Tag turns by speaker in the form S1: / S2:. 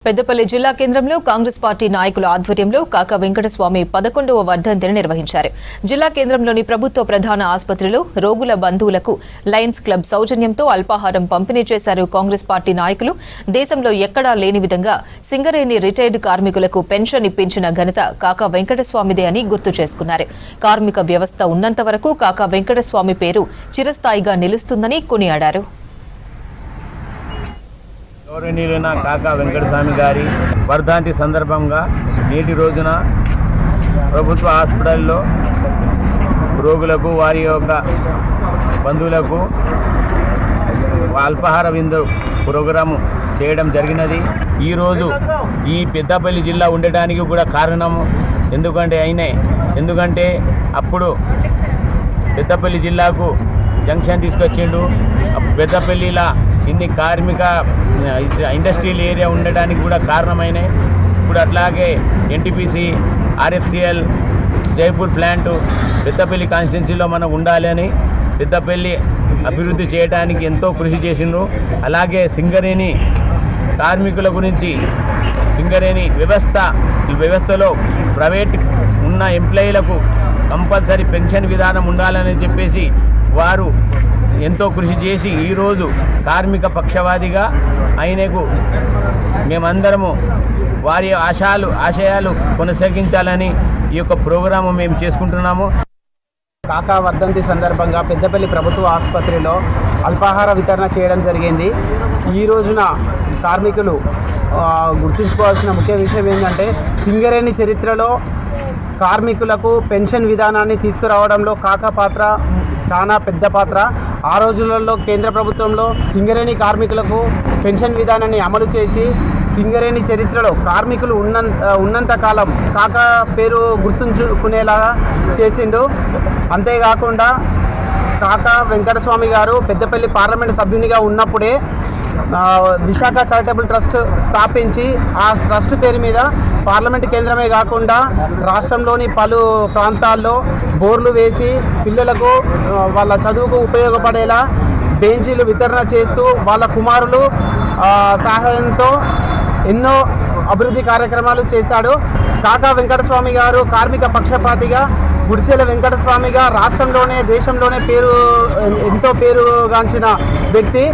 S1: పెద్దపల్లి జిల్లా కేంద్రంలో కాంగ్రెస్ పార్టీ నాయకుల ఆధ్వర్యంలో కాకా వెంకటస్వామి 11వ వర్ధంతిని నిర్వహించారు. జిల్లా కేంద్రంలోని ప్రభుత్వ ప్రధాన ఆసుపత్రిలో రోగుల బంధువులకు లయన్స్ క్లబ్ సౌజన్యంతో అల్పాహారం పంపిణీ చేశారు. కాంగ్రెస్ పార్టీ నాయకులు దేశంలో ఎక్కడా లేని విధంగా సింగరేణి రిటైర్డ్ కార్మికులకు పెన్షన్ ఇప్పించిన ఘనత కాకా వెంకటస్వామిదే అని గుర్తు చేసుకున్నారు. కార్మిక వ్యవస్థ ఉన్నంత వరకు కాకా వెంకటస్వామి పేరు చిరస్థాయిగా నిలుస్తుందని కొనియాడారు.
S2: గౌరవనీయులైన కాకా వెంకటస్వామి గారి వర్ధంతి సందర్భంగా నేటి రోజున ప్రభుత్వ హాస్పిటల్లో రోగులకు వారి యొక్క బంధువులకు అల్పాహార విందు ప్రోగ్రాము చేయడం జరిగినది. ఈరోజు ఈ పెద్దపల్లి జిల్లా ఉండటానికి కూడా కారణము ఎందుకంటే అప్పుడు పెద్దపల్లి జిల్లాకు జంక్షన్ తీసుకొచ్చిండు. పెద్దపల్లిలా ఇన్ని కార్మిక ఇండస్ట్రియల్ ఏరియా ఉండడానికి కూడా కారణమైనాయి. ఇప్పుడు అట్లాగే NTPC, RFCL, Jaipur plant Peddapalli కాన్స్టిట్యున్సీలో మనం ఉండాలని పెద్దపల్లి అభివృద్ధి చేయడానికి ఎంతో కృషి చేసిండ్రు. అలాగే సింగరేణి కార్మికుల గురించి సింగరేణి వ్యవస్థలో ప్రైవేట్ ఉన్న ఎంప్లాయీలకు కంపల్సరీ పెన్షన్ విధానం ఉండాలని చెప్పేసి వారు ఎంతో కృషి చేసి ఈరోజు కార్మిక పక్షవాదిగా ఆయనకు మేమందరము వారి ఆశయాలు కొనసాగించాలని ఈ యొక్క ప్రోగ్రాము మేము చేసుకుంటున్నాము.
S3: కాకా వర్ధంతి సందర్భంగా పెద్దపల్లి ప్రభుత్వ ఆసుపత్రిలో అల్పాహార వితరణ చేయడం జరిగింది. ఈ రోజున కార్మికులు గుర్తుంచుకోవాల్సిన ముఖ్య విషయం ఏంటంటే సింగరేణి చరిత్రలో కార్మికులకు పెన్షన్ విధానాన్ని తీసుకురావడంలో కాకా పాత్ర చాలా పెద్ద పాత్ర. ఆ రోజులలో కేంద్ర ప్రభుత్వంలో సింగరేణి కార్మికులకు పెన్షన్ విధానాన్ని అమలు చేసి సింగరేణి చరిత్రలో కార్మికులు ఉన్నంత కాలం కాకా పేరు గుర్తుంచుకునేలాగా చేసిండు. అంతేకాకుండా కాకా వెంకటస్వామి గారు పెద్దపల్లి పార్లమెంట్ సభ్యునిగా ఉన్నప్పుడే విశాఖ చారిటబుల్ ట్రస్ట్ స్థాపించి ఆ ట్రస్ట్ పేరు మీద పార్లమెంట్ కేంద్రమే కాకుండా రాష్ట్రంలోని పలు ప్రాంతాల్లో బోర్లు వేసి పిల్లలకు వాళ్ళ చదువుకు ఉపయోగపడేలా బెంచీలు వితరణ చేస్తూ వాళ్ళ కుమారులు సహాయంతో ఎన్నో అభివృద్ధి కార్యక్రమాలు చేశాడు. కాకా వెంకటస్వామి గారు కార్మిక పక్షపాతిగా గుడిసెల వెంకటస్వామిగా రాష్ట్రంలోనే దేశంలోనే ఎంతో పేరుగాంచిన వ్యక్తి.